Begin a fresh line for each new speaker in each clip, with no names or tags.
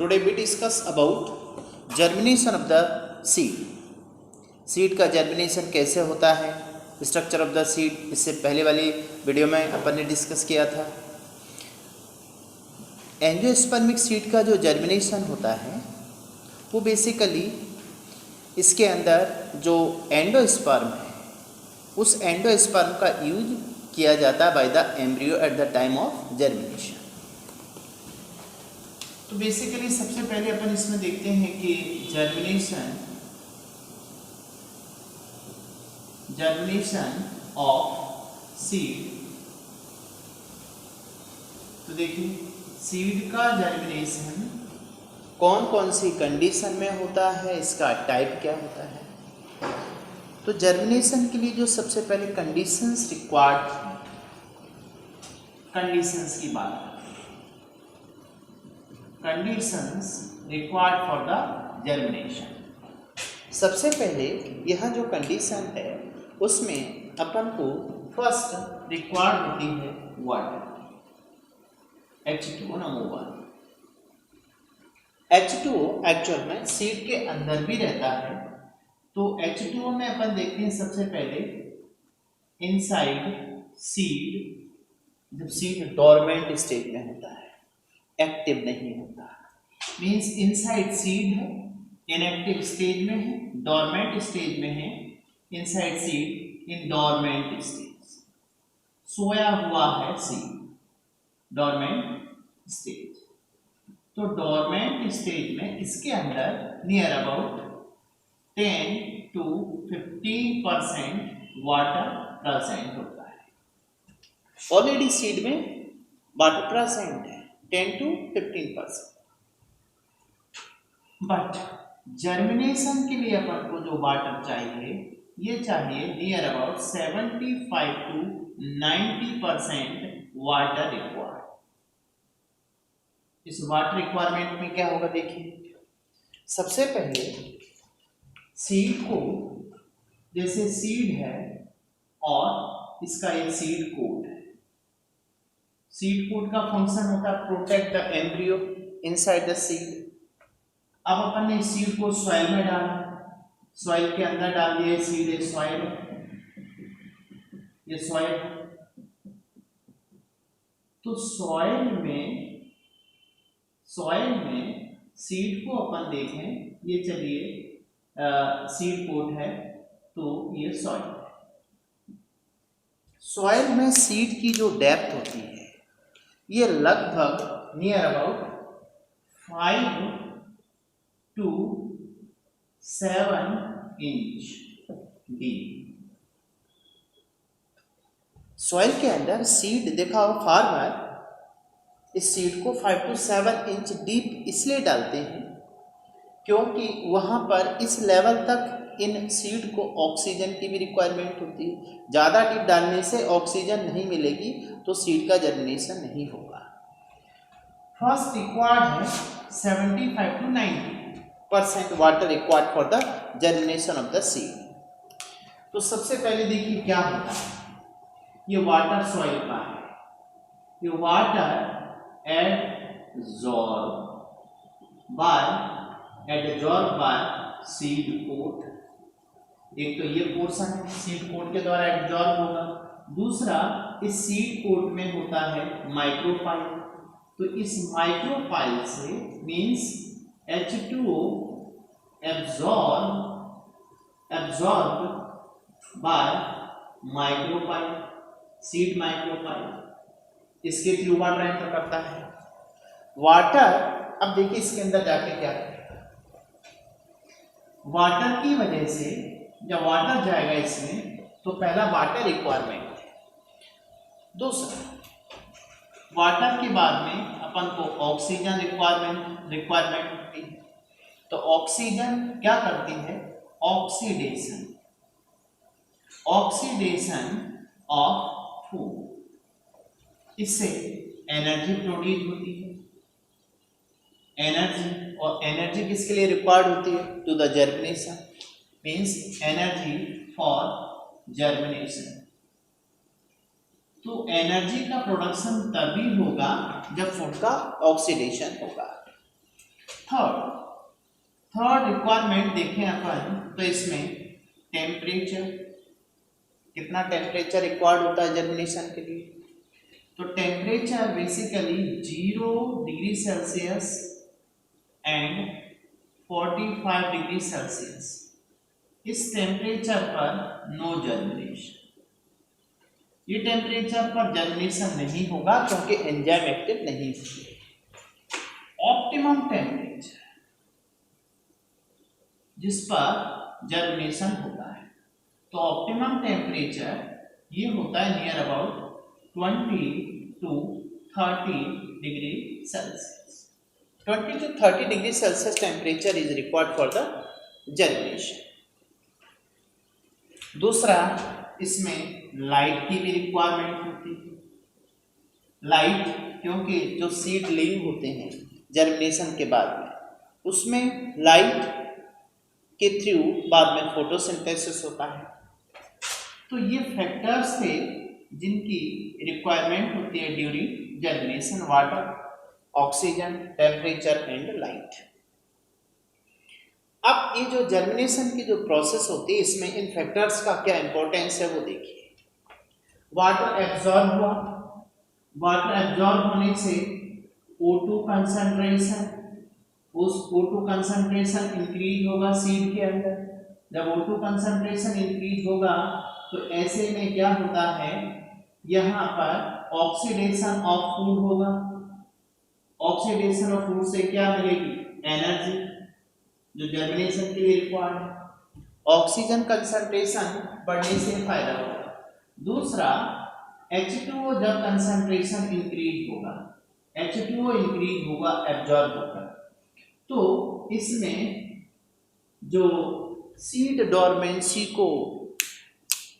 Today we discuss about germination of the seed. Seed का germination कैसे होता है, स्ट्रक्चर ऑफ द सीड, इससे पहले वाली वीडियो में अपन ने डिस्कस किया था. एंजियोस्पर्मिक सीड का जो जर्मिनेशन होता है वो बेसिकली इसके अंदर जो एंडोस्पर्म है उस एंडोस्पर्म का यूज किया जाता है by the embryo at the time of germination. तो बेसिकली सबसे पहले अपन इसमें देखते हैं कि जर्मिनेशन ऑफ सीड. तो देखिए सीड का जर्मिनेशन कौन कौन सी कंडीशन में होता है, इसका टाइप क्या होता है. तो जर्मिनेशन के लिए जो सबसे पहले कंडीशंस रिक्वायर्ड, कंडीशंस की बात करते हैं. Conditions required for the germination. सबसे पहले यह जो कंडीशन है उसमें अपन को फर्स्ट रिक्वायर्ड होती है water, H2O number 1. H2O actual में सीड के अंदर भी रहता है. तो H2O में अपन देखते हैं सबसे पहले इनसाइड सीड. जब सीड डोरमेंट स्टेज में होता है, एक्टिव नहीं होता, मीन्स इनसाइड सीड है, इनएक्टिव स्टेज में है, डोरमेंट स्टेज में है. Inside seed in dormant stage, सोया हुआ है सीड, डोरमेंट स्टेज. तो डोरमेंट स्टेज में इसके अंदर near about 10 to 15% water present होता है. ऑलरेडी सीड में वाटर प्रेजेंट है 10 to 15%. बट जर्मिनेशन के लिए अपन को जो वाटर चाहिए, ये चाहिए near about 75 to 90% water required. इस वाटर रिक्वायरमेंट में क्या होगा देखिए. सबसे पहले सीड को, जैसे सीड है और इसका एक सीड कोट है. सीड कोट का फंक्शन होता है protect the embryo inside the seed. अब अपन ने सीड को सॉइल में डाला, सॉइल के अंदर डाल दिया सीड. है सॉइल, ये सॉइल. तो सॉइल में सीड को अपन देखें, ये चलिए सीड कोट है, तो ये सॉइल है. सॉइल में सीड की जो डेप्थ होती है ये लगभग near about 5 to 7 inch deep. Soil के अंदर सीड देखा हो फार्मर, इस सीड को 5 to 7 इंच डीप इसलिए डालते हैं क्योंकि वहाँ पर इस लेवल तक इन सीड को ऑक्सीजन की भी रिक्वायरमेंट होती है. ज़्यादा डीप डालने से ऑक्सीजन नहीं मिलेगी तो सीड का जर्मिनेशन नहीं होगा. फर्स्ट रिक्वायर्ड है 75 to 90% water required for the germination of the seed. तो सबसे पहले देखिए क्या होता है. ये वाटर सॉइल का है. ये water adsorb by seed coat. एक तो ये पोर्शन है सीड कोट के द्वारा एडजॉर्ब होगा. दूसरा इस सीड कोट में होता है माइक्रोपाइल. तो इस माइक्रोपाइल से means H2O absorb by micropyle, seed micropyle. इसके थ्रू वाटर एंटर करता है. वाटर, अब देखिए इसके अंदर जाके क्या करेगा. वाटर की वजह से जब वाटर जाएगा इसमें तो पहला वाटर रिक्वायरमेंट है. दूसरा वाटर के बाद में अपन को ऑक्सीजन रिक्वायरमेंट होती है. तो ऑक्सीजन क्या करती है, ऑक्सीडेशन ऑफ फूड. इससे एनर्जी प्रोड्यूस होती है. एनर्जी, और एनर्जी किसके लिए रिक्वायर्ड होती है, to the germination, means energy for germination. तो एनर्जी का प्रोडक्शन तभी होगा जब फूड का ऑक्सीडेशन होगा. थर्ड रिक्वायरमेंट देखें अपन तो इसमें टेम्परेचर, कितना टेम्परेचर रिक्वायर्ड होता है जर्मिनेशन के लिए। तो temperature basically 0 degree Celsius and 45 degree Celsius, इस टेम्परेचर पर नो जर्मिनेशन। ये टेम्परेचर पर जर्मिनेशन नहीं होगा क्योंकि एंजाइम एक्टिव नहीं होगी। ऑप्टिमम टेम्परेचर जिस पर जर्मिनेशन होता है, तो ऑप्टिमम टेम्परेचर ये होता है near about 20 to 30 degree Celsius. 20 to 30 degree Celsius temperature is required for the germination. दूसरा, इसमें लाइट की भी रिक्वायरमेंट होती है। लाइट, क्योंकि जो सीडलिंग होते हैं जर्मिनेशन के बाद में, उसमें लाइट के थ्रू बाद में फोटोसिंथेसिस होता है। तो ये फैक्टर्स थे जिनकी रिक्वायरमेंट होती है during germination: water, oxygen, temperature and light. अब ये जो जर्मिनेशन की जो प्रोसेस होती है, इसमें इन फैक्टर्स का क्या इंपॉर्टेंस है वो देखिए। वाटर एब्जॉर्ब हुआ, वाटर एब्जॉर्ब होने से O2 कंसंट्रेशन, उस O2 कंसंट्रेशन इंक्रीज होगा सीड के अंदर। जब O2 कंसंट्रेशन इंक्रीज होगा तो ऐसे में क्या होता है, यहाँ पर ऑक्सीडेशन ऑफ फूड होगा। ऑक्सीडेशन ऑफ फूड से क्या मिलेगी? एनर्जी, जो जर्मिनेशन के लिए रिक्वायर्ड है। ऑक्सीजन कंसंट्रेशन बढ़ने से फायदा होगा। दूसरा, H2O जब कंसंट्रेशन इंक्रीज होगा, H2O इंक्रीज होगा, एब्जॉर्ब होगा, तो इसमें जो सीड डोरमेंसी को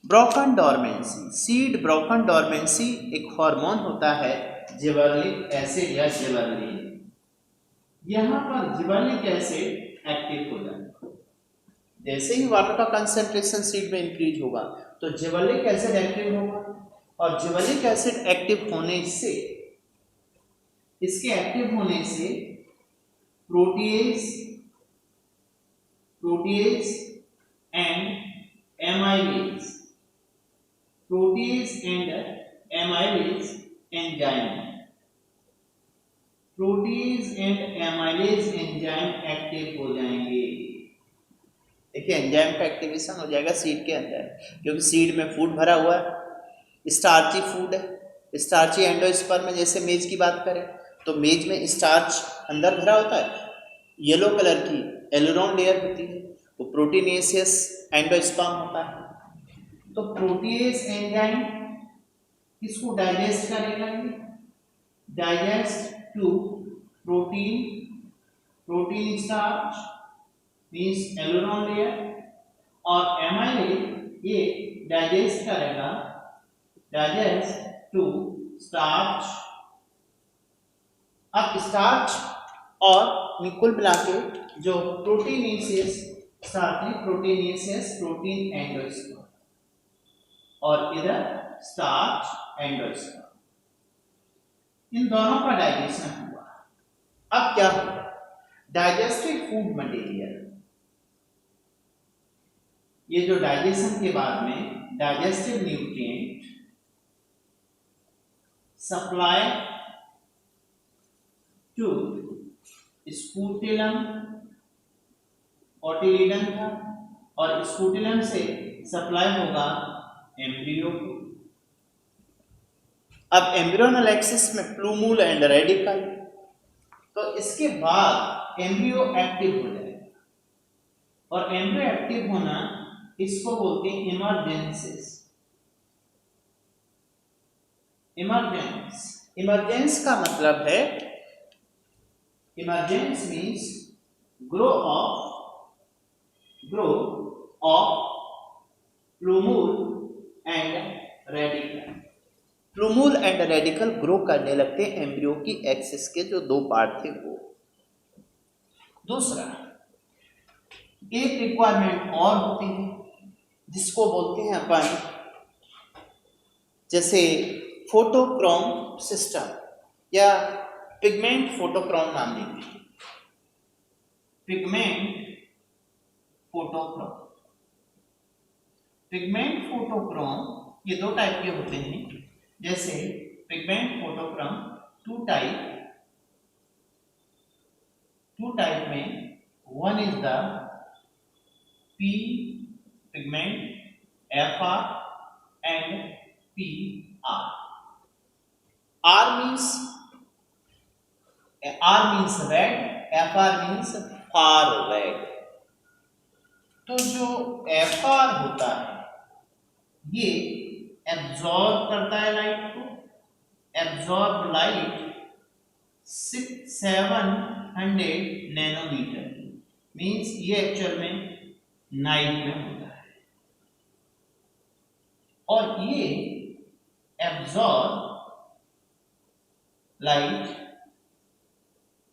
broken dormancy, seed broken dormancy एक हार्मोन होता है जिबर्लिक एसिड या जिबर्लिन। यहाँ पर जिबर्लिक एसिड एक्टिव हो जाएगा। जैसे ही वाटर का कंसंट्रेशन सीड में इंक्रीज होगा तो जिबर्लिक एसिड एक्टिव होगा, और जिबर्लिक एसिड एक्टिव होने से, इसके एक्टिव होने से protease and amylase, protease and amylase enzyme, protease and amylase enzyme active हो जाएंगे। देखिए, एंजाइम का एक्टिवेशन हो जाएगा सीड के अंदर, क्योंकि सीड में फूड भरा हुआ है, स्टार्ची फूड है। स्टार्ची एंडोस्पर्म में, जैसे मेज की बात करें तो मेज में स्टार्च अंदर भरा होता है, येलो कलर की एलुरोन लेयर होती है, वो प्रोटीनेशियस एंडोस्पर्म होता है। तो प्रोटीएज एंजाइम इसको डाइजेस्ट करेगा, digest to protein starch means aleurone layer, और एमाइलेज ये डाइजेस्ट करेगा, डाइजेस्ट टू स्टार्च। अब स्टार्च और कुल मिला के जो प्रोटीनेशियस प्रोटीन एंडोस्पर्म, और इधर स्टार्च एंडोस्पर्म, इन दोनों का डाइजेशन हुआ। अब क्या हुआ? डाइजेस्टेड फूड मटेरियल, ये जो डाइजेशन के बाद में digested nutrient supply to scutellum, cotyledon था, और स्पूटिलम से सप्लाई होगा एम्ब्रियो को। अब एम्ब्रियोनल एक्सिस में प्लूमूल एंड रेडिकल, तो इसके बाद एम्ब्रियो एक्टिव हो जाएगा, और एम्ब्रियो एक्टिव होना इसको बोलते हैं इमर्जेंसिस। इमर्जेंस का मतलब है, emergence means grow of plumule and radical. Plumule and radical grow करने लगते हैं एम्ब्रियो की एक्सिस के जो दो पार्ट थे वो। दूसरा, एक रिक्वायरमेंट और होती है जिसको बोलते हैं अपन, जैसे फोटोक्रोम सिस्टम या पिगमेंट फोटोक्रोम नाम देते हैं। पिगमेंट फोटोक्रोम। पिगमेंट फोटोक्रोम ये दो टाइप के होते हैं, जैसे पिगमेंट फोटोक्रोम टू टाइप में, one is the P pigment FR and PR। R means red, FR means far red। तो जो FR होता है ये एब्जॉर्ब करता है लाइट को, एब्जॉर्ब लाइट 700 नैनोमीटर, मींस ये एक्चुअल में नाइट में होता है, और ये एब्जॉर्ब लाइट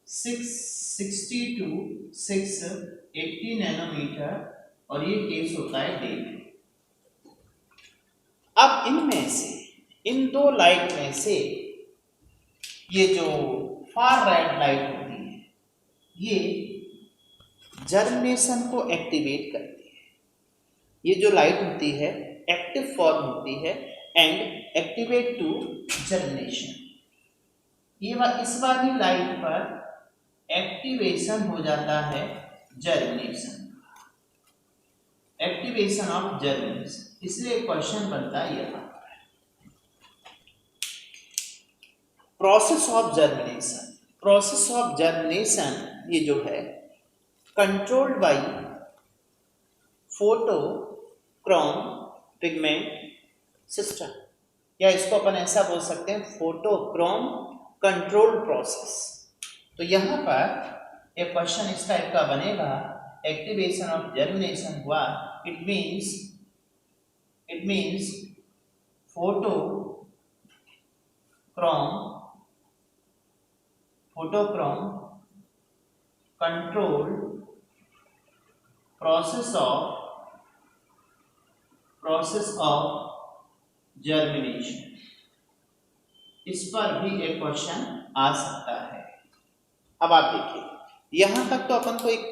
660 to 680 नैनोमीटर, और ये केस होता है डे में। अब इनमें से, इन दो लाइट में से ये जो फार रेड लाइट होती है ये जर्मिनेशन को एक्टिवेट करती है। ये जो लाइट होती है एक्टिव फॉर्म होती है एंड एक्टिवेट टू जर्मिनेशन। इस वाली लाइट पर एक्टिवेशन हो जाता है जर्मिनेशन, एक्टिवेशन ऑफ जर्मिनेशन। इसलिए क्वेश्चन बनता है यहां process of germination. Process of germination ये जो है कंट्रोल्ड बाय फोटोक्रोम पिगमेंट सिस्टम, या इसको अपन ऐसा बोल सकते हैं फोटोक्रोम कंट्रोल प्रोसेस। तो यहाँ पर एक क्वेश्चन इस टाइप का बनेगा, एक्टिवेशन ऑफ जर्मिनेशन हुआ, it means photochrome control process of germination. इस पर भी एक क्वेश्चन आ सकता है। अब आप देखिए यहां तक तो अपन को एक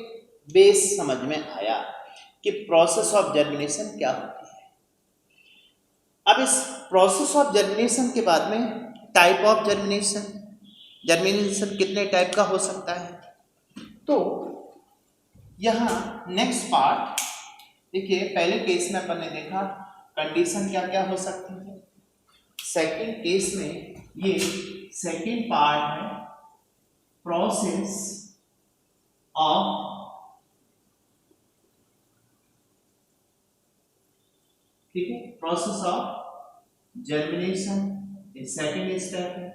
बेस समझ में आया कि प्रोसेस ऑफ जर्मिनेशन क्या होती है। अब इस प्रोसेस ऑफ जर्मिनेशन के बाद में टाइप ऑफ जर्मिनेशन, जर्मिनेशन कितने टाइप का हो सकता है। तो यहाँ नेक्स्ट पार्ट देखिए, पहले केस में अपन ने देखा कंडीशन क्या क्या हो सकती है। सेकंड केस में ये सेकंड पार्ट है प्रोसेस ऑफ ठीक है, प्रोसेस ऑफ जर्मिनेशन ये सेकंड स्टेप है।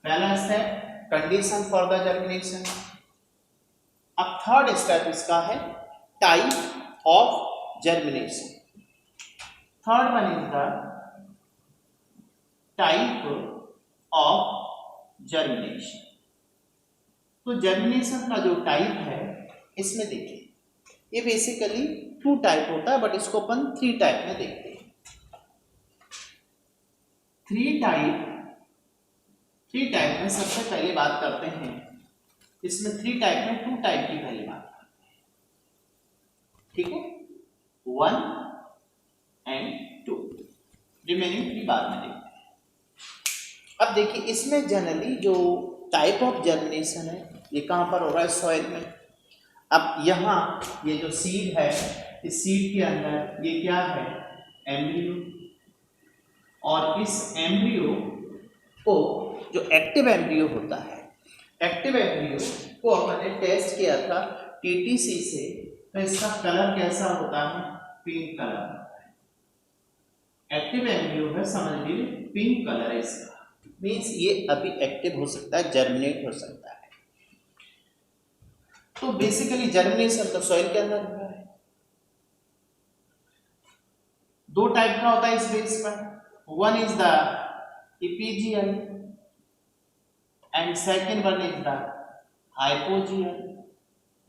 पहला step condition for the germination. अब थर्ड स्टेप इसका है type of germination. Third one is the type of germination. तो जर्मिनेशन का जो टाइप है इसमें देखिए ये बेसिकली 2 टाइप होता है, बट इसको अपन 3 टाइप में देखते हैं। 3 टाइप में सबसे पहले बात करते हैं, इसमें 3 टाइप में 2 टाइप की पहली बात करते हैं, ठीक है, 1 एंड 2, रिमेनिंग 3 बाद में देखते हैं। अब देखिए इसमें जनरली जो टाइप ऑफ जर्मिनेशन है ये कहाँ पर हो रहा है, सॉइल में। अब यहाँ ये जो सीड है, इस सीड के अंदर ये क्या है, एम्ब्रियो, और इस एम्ब्रियो को जो एक्टिव एम्ब्रियो होता है, एक्टिव एम्ब्रियो को अपन ने टेस्ट किया था TTC से, तो इसका कलर कैसा होता है, पिंक कलर होता है। एक्टिव एम्ब्रियो है, समझ लीजिए पिंक कलर है इसका, मीन्स ये अभी एक्टिव हो सकता है, जर्मिनेट हो सकता है। तो बेसिकली जर्मिनेशन तो सॉइल के अंदर होता है। 2 टाइप का होता है इस बेस पर, one is the epigeal and second one is the hypogeal.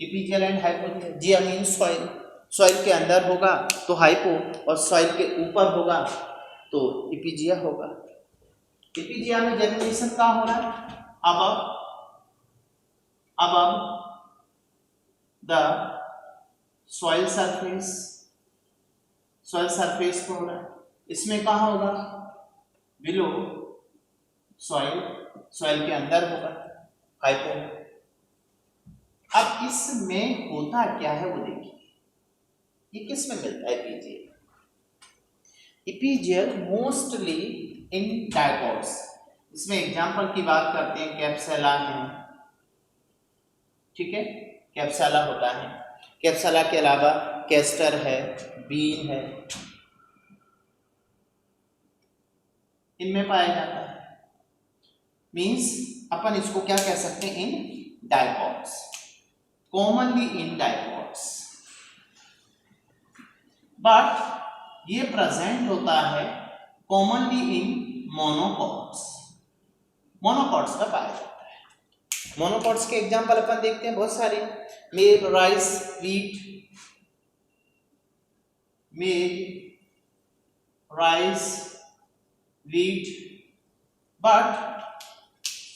Epigeal and hypogeal, geo means soil, soil के अंदर होगा तो हाइपो, और सॉइल के ऊपर होगा तो इपीजिया होगा। इपीजिया में जर्मिनेशन कहाँ हो रहा है, अब the soil surface, soil surface पे हो रहा है, इसमें कहाँ होगा, बिलो सॉइल, सॉइल के अंदर होगा हाइपो। अब इसमें होता क्या है वो देखिए, ये किस में मिलता है एपीजीएल, एपीजीएल मोस्टली इन डायकॉट्स। इसमें एग्जांपल की बात करते हैं, कैप्सुला है, ठीक है, कैप्सुला होता है, कैप्सुला के अलावा कैस्टर है, बीन है, इनमें पाया जाता है। मींस अपन इसको क्या कह सकते हैं, in dicots, commonly in dicots, but ये प्रेजेंट होता है कॉमनली इन मोनोकॉट्स, मोनोकॉट्स में पाया जाता है। मोनोकॉट्स के एग्जांपल अपन देखते हैं बहुत सारे, मेल, राइस, व्हीट, मेल, rice, wheat, but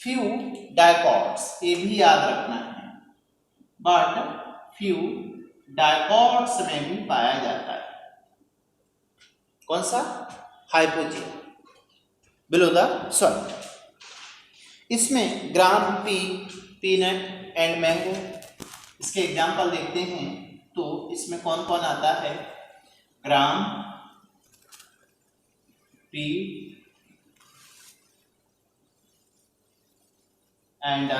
few dicots, ये भी याद रखना है, बट फ्यू डायकॉट्स में भी पाया जाता है। कौन सा, हाइपोजीएल, बिलो द सॉइल। इसमें ग्राम, पी, पीनट एंड मैंगो, इसके एग्जांपल देखते हैं तो इसमें कौन कौन आता है, ग्राम, पी एंड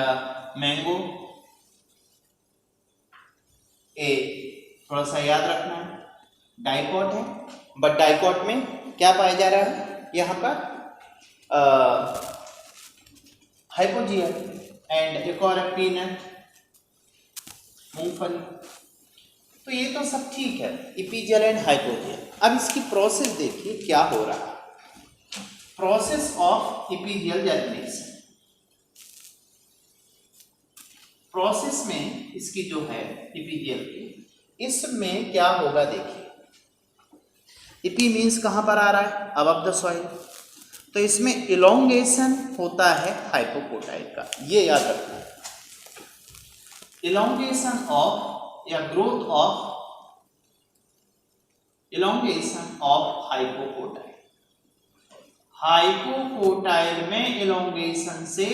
मैंगो। ए थोड़ा सा याद रखना है, डाइकॉट है, बट डाइकॉट में क्या पाया जा रहा है, यहाँ पर हाइपोजीएल, एंड एक और है पीनट, मूंगफली। तो ये तो सब ठीक है, एपीजीएल एंड हाइपोजीएल। अब इसकी प्रोसेस देखिए क्या हो रहा है, प्रोसेस ऑफ एपीजीएल जर्मिनेशन। प्रोसेस में इसकी जो है एपीजीएल की, इसमें क्या होगा देखिए, इपी मीन्स कहां पर आ रहा है, अबव द सॉइल, तो इसमें इलोंगेशन होता है हाइपोकोटाइल का, ये याद रखना है, इलोंगेशन ऑफ या growth of, elongation of hypocotyl. Hypocotyl में इलोंगेशन से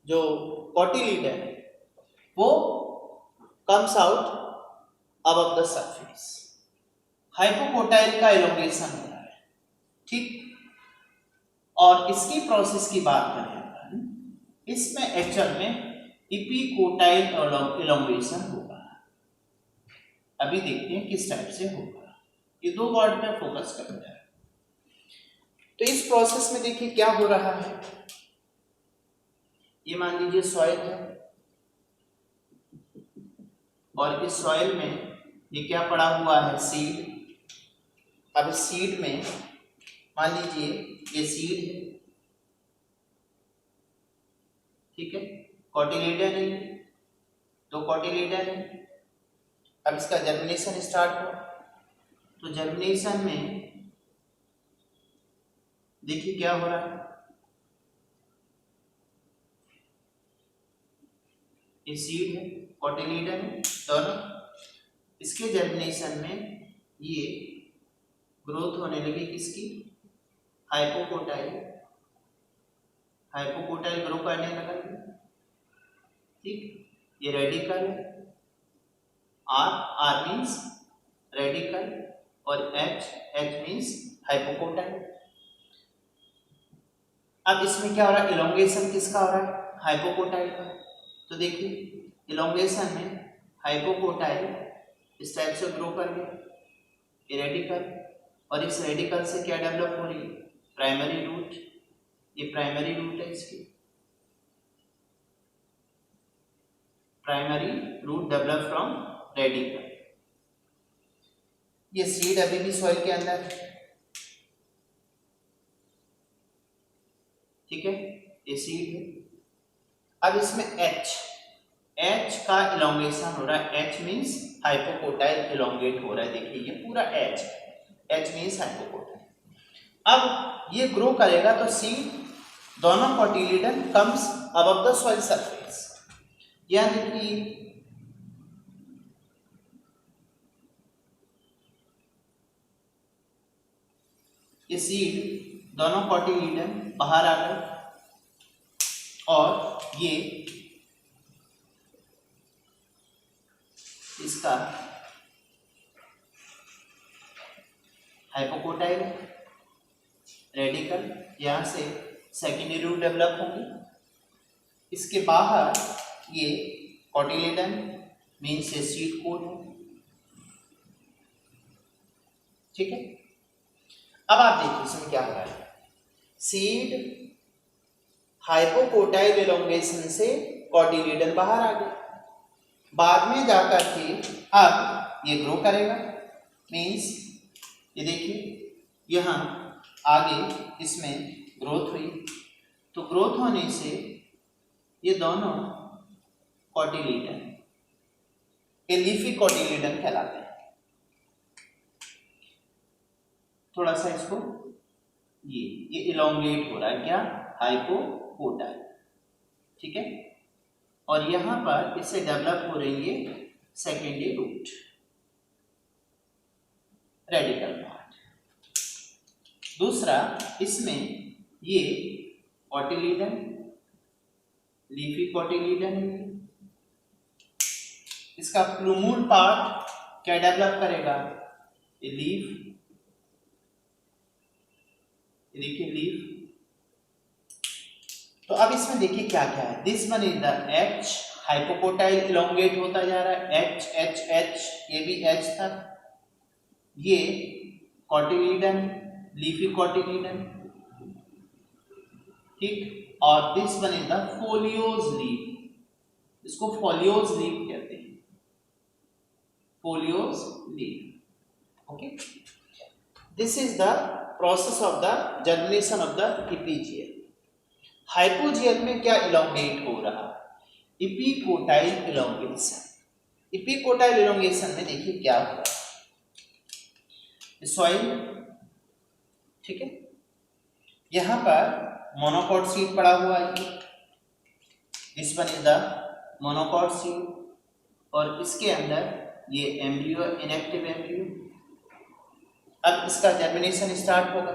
जो कोटिलीडन है वो comes out above the surface, hypocotyl का इलोंगेशन हो रहा है, ठीक। और इसकी प्रोसेस की बात करें अपन, इसमें एक्चुअल में इपीकोटाइल इलोंगेशन होगा। अभी देखते हैं किस टाइप से होगा, ये दो वर्ड पे फोकस करते हैं। तो इस प्रोसेस में देखिए क्या हो रहा है, ये मान लीजिए सॉइल है, और इस सॉइल में ये क्या पड़ा हुआ है, सीड। अब इस सीड में मान लीजिए ये सीड है, ठीक है, कोटिलीडन है, तो कोटिलीडन है। अब इसका जर्मिनेशन स्टार्ट हो, तो जर्मिनेशन में देखिए क्या हो रहा है, ये सीड है, कोटिलीडन है दोनों, इसके जर्मिनेशन में ये ग्रोथ होने लगी किसकी, हाइपोकोटाइल, हाइपोकोटाइल ग्रो करने लगा, ठीक। ये रेडिकल है, आर, आर मीन्स रेडिकल, और एच, एच मीन्स हाइपोकोटाइल। अब इसमें क्या हो रहा है, इलोंगेशन किसका हो रहा है, हाइपोकोटाइल का। तो देखिए इलोंगेशन में हाइपोकोटाइल इस टाइप से ग्रो कर गया, ये रेडिकल, और इस रेडिकल से क्या डेवलप हो रही है, प्राइमरी रूट, ये प्राइमरी रूट है इसकी, primary root develop from radicle. ये सीड अभी भी सॉइल के अंदर है, ठीक है, ये सीड है। अब इसमें H, H का इलोंगेशन हो रहा है, H मीन्स हाइपोकोटाइल इलोंगेट हो रहा है, देखिए ये पूरा H, H मीन्स हाइपोकोटाइल। अब ये ग्रो करेगा तो सीड, दोनों cotyledon comes above the soil surface, यह देखिए ये सीड दोनों कॉटिलीडन बाहर आ गए और ये इसका हाइपोकोटाइल रेडिकल यहाँ से सेकेंडरी रूट डेवलप होंगी। इसके बाहर ये कॉटिलीडन मीन्स ये सीड कोड है, ठीक है। अब आप देखिए इसमें क्या हो रहा है, सीड हाइपोकोटाइल एलोंगेशन से कॉटिलीडन बाहर आ गए, बाद में जाकर के अब ये ग्रो करेगा, मीन्स ये देखिए यहाँ आगे इसमें ग्रोथ हुई, तो ग्रोथ होने से ये दोनों कॉटिलीडन ये लीफी कॉटिलीडन कहलाते हैं। थोड़ा सा इसको ये इलोंगेट हो रहा है, क्या, हाइपोकोटाइल, ठीक है। और यहां पर इससे डेवलप हो रही है सेकेंडरी रूट रेडिकल पार्ट। दूसरा इसमें ये कॉटिलीडन लीफी कॉटिलीडन, इसका प्लूमूल पार्ट क्या डेवलप करेगा, ये लीफ, ये देखिए लीफ। तो अब इसमें देखिए क्या क्या है, this one is the H, hypocotyl elongate होता जा रहा है, एच एच एच, ये भी एच था, ये कॉटिलीडन लीफी कॉटिलीडन, ठीक। और this one is the foliage leaf, इसको फोलियोज लीफ कहते हैं, foliage leaf, okay. This is the process of the germination of the epigeal. Hypogeal में क्या इलोंगेट हो रहा, इपीकोटाइल इलोंगेशन। इपीकोटाइल इलोंगेशन में देखिए क्या हो रहा है, सॉइल, ठीक है, यहां पर मोनोकॉट सीड पड़ा हुआ है, this one is the monocot seed, और इसके अंदर ये एम्ब्रियो, इनएक्टिव एम्ब्रियो। अब इसका जर्मिनेशन स्टार्ट होगा।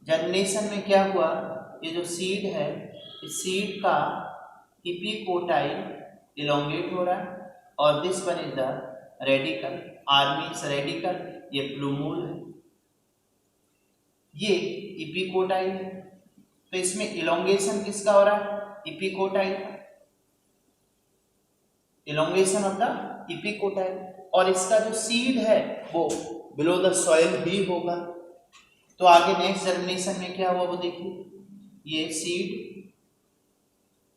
जर्मिनेशन में क्या हुआ, ये जो सीड है, इस सीड का इपीकोटाइल इलोंगेट हो रहा है, और this one is the radicle, R means radicle, ये प्लूमूल है, ये इपीकोटाइल है। तो इसमें इलोंगेशन किसका हो रहा है, इपीकोटाइल, इलोंगेशन ऑफ द इपीकोटाइल। और इसका जो सीड है वो बिलो द सॉइल भी होगा। तो आगे नेक्स्ट जर्मिनेशन में क्या हुआ वो देखिए, ये सीड,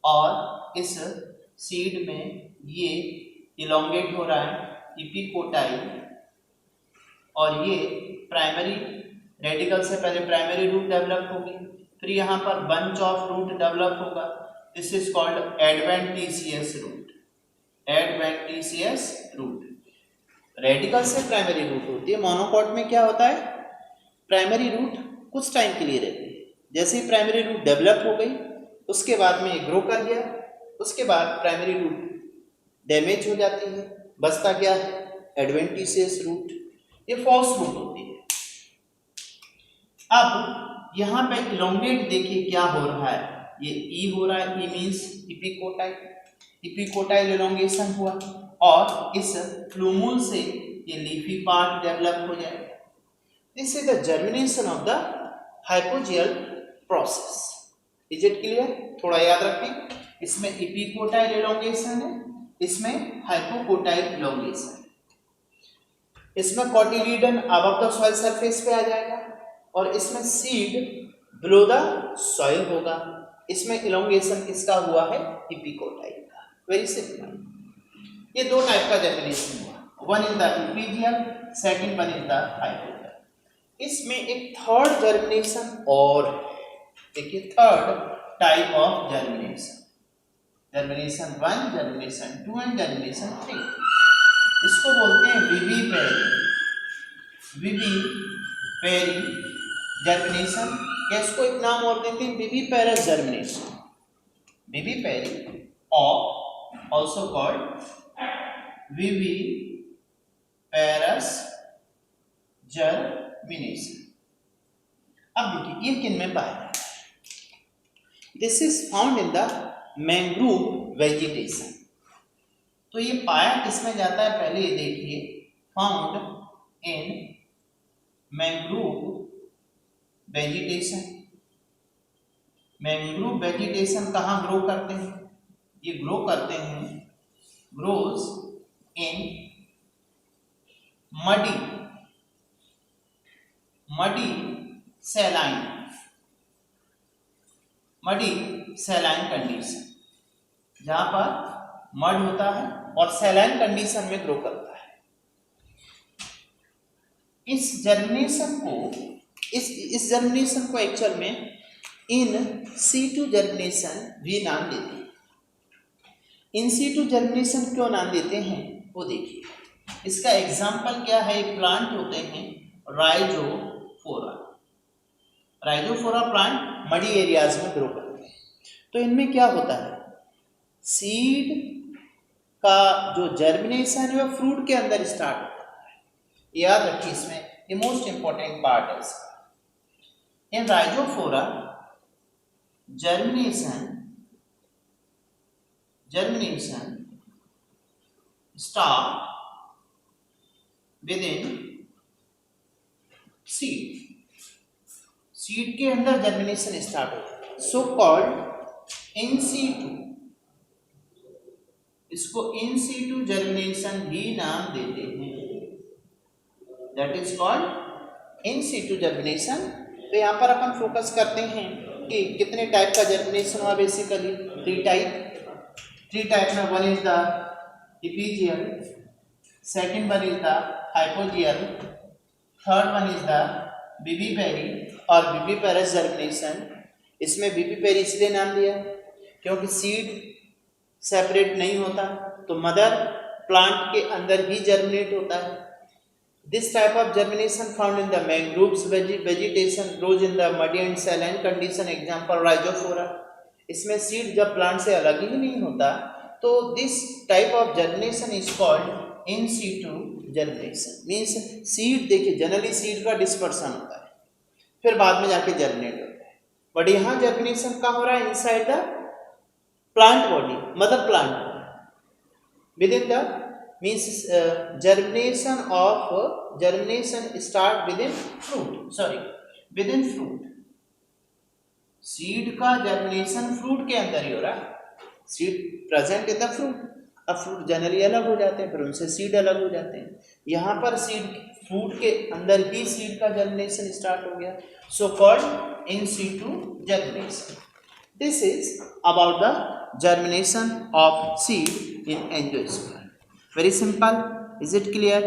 और इस सीड में ये इलोंगेट हो रहा है इपीकोटाइल, और ये प्राइमरी रेडिकल से पहले प्राइमरी रूट डेवलप होगी, फिर यहाँ पर बंच ऑफ रूट डेवलप होगा, this is called adventitious root, adventitious root. Radicle से प्राइमरी रूट होती है, मोनोकॉट में क्या होता है, प्राइमरी रूट कुछ टाइम के लिए रहती है, जैसे ही प्राइमरी रूट डेवलप हो गई उसके बाद में ये ग्रो कर गया, उसके बाद प्राइमरी रूट डैमेज हो जाती है, बचता क्या है, एडवेंटिशियस रूट, ये फॉल्स रूट होती है। अब यहाँ पे इलोंगेट देखिए क्या हो रहा है, ये ई हो रहा है, ई मीन्स इपीकोटाइल, इपीकोटाइल इलोंगेशन हुआ, और इस प्लूमूल से ये लीफी पार्ट डेवलप हो जाएगा। This is the germination of the hypogeal process. Is it clear? थोड़ा याद रखें, इसमें इपीकोटाइल इलोंगेशन है, इसमें हाइपोकोटाइल इलोंगेशन है। इसमें cotyledon above the soil surface पे आ जाएगा, और इसमें सीड बिलो द सॉइल होगा। इसमें इलोंगेशन किसका हुआ है, इपीकोटाइल का। Very simple. ये दो टाइप का जर्मिनेशन हुआ, one is the epigeal, second one is the hypogeal. इसमें एक थर्ड जर्मिनेशन और देखिए, third type of germination, germination 1, germination 2 and germination 3। इसको बोलते हैं विविपेरी, विविपेरी जर्मिनेशन, या इसको एक नाम और देते हैं विविपेरस जर्मिनेशन, विविपेरी, और ऑल्सो कॉल्ड विविपेरस जर्मिनेशन। अब देखिए ये किन में पाया जाता है, this is found in the mangrove vegetation. तो ये पाया किसमें जाता है, पहले ये देखिए, found in mangrove vegetation. Mangrove vegetation कहाँ ग्रो करते हैं, ये ग्रो करते हैं, grows in muddy saline condition, जहां पर मड होता है और सैलाइन कंडीशन में ग्रो करता है। इस जर्मिनेशन को एक्चुअल में इन सीटू जर्मिनेशन भी नाम देते हैं। इन सीटू जर्मिनेशन क्यों नाम देते हैं वो देखिए, इसका एग्जाम्पल क्या है, प्लांट होते हैं राइजोफोरा प्लांट मडी एरियाज में ग्रो करते हैं। तो इनमें क्या होता है, सीड का जो जर्मिनेशन है वो फ्रूट के अंदर स्टार्ट होता है। याद रखिए, इसमें ये मोस्ट इंपॉर्टेंट पार्ट है इसका। In Rhizophora germination start within seed के अंदर जर्मिनेशन स्टार्ट होता है, सो कॉल्ड इन सीटू। इसको इन सीटू जर्मिनेशन भी नाम देते हैं, that is called in situ germination. तो यहाँ पर अपन फोकस करते हैं कि कितने टाइप का जर्मिनेशन हुआ, बेसिकली थ्री टाइप में, one is the epigeal, second one is the hypogeal, third one is the vivipary और विविपेरस जर्मिनेशन। इसमें विविपेरी इसलिए नाम दिया क्योंकि सीड सेपरेट नहीं होता, तो मदर प्लांट के अंदर ही जर्मिनेट होता है। This type of germination found in the mangroves vegetation grows in the muddy and saline condition, example rhizophora. इसमें सीड जब प्लांट से अलग ही नहीं होता, तो this type of germination is called in situ germination. Means seed, देखिए generally seed का डिस्पर्सन होता है, फिर बाद में जाके जर्मिनेट होता है, बट यहाँ जर्मिनेशन कहाँ हो रहा है, inside the plant body, mother plant with in the means germination start within fruit। Seed का जर्मिनेशन फ्रूट के अंदर ही हो रहा है, seed present in the fruit. अब फ्रूट जनरली अलग हो जाते हैं, फिर उनसे सीड अलग हो जाते हैं। यहाँ पर सीड फ्रूट के अंदर ही सीड का जर्मिनेशन स्टार्ट हो गया, so called in situ germination. This is about the germination of seed in angiosperm. Very simple. Is it clear?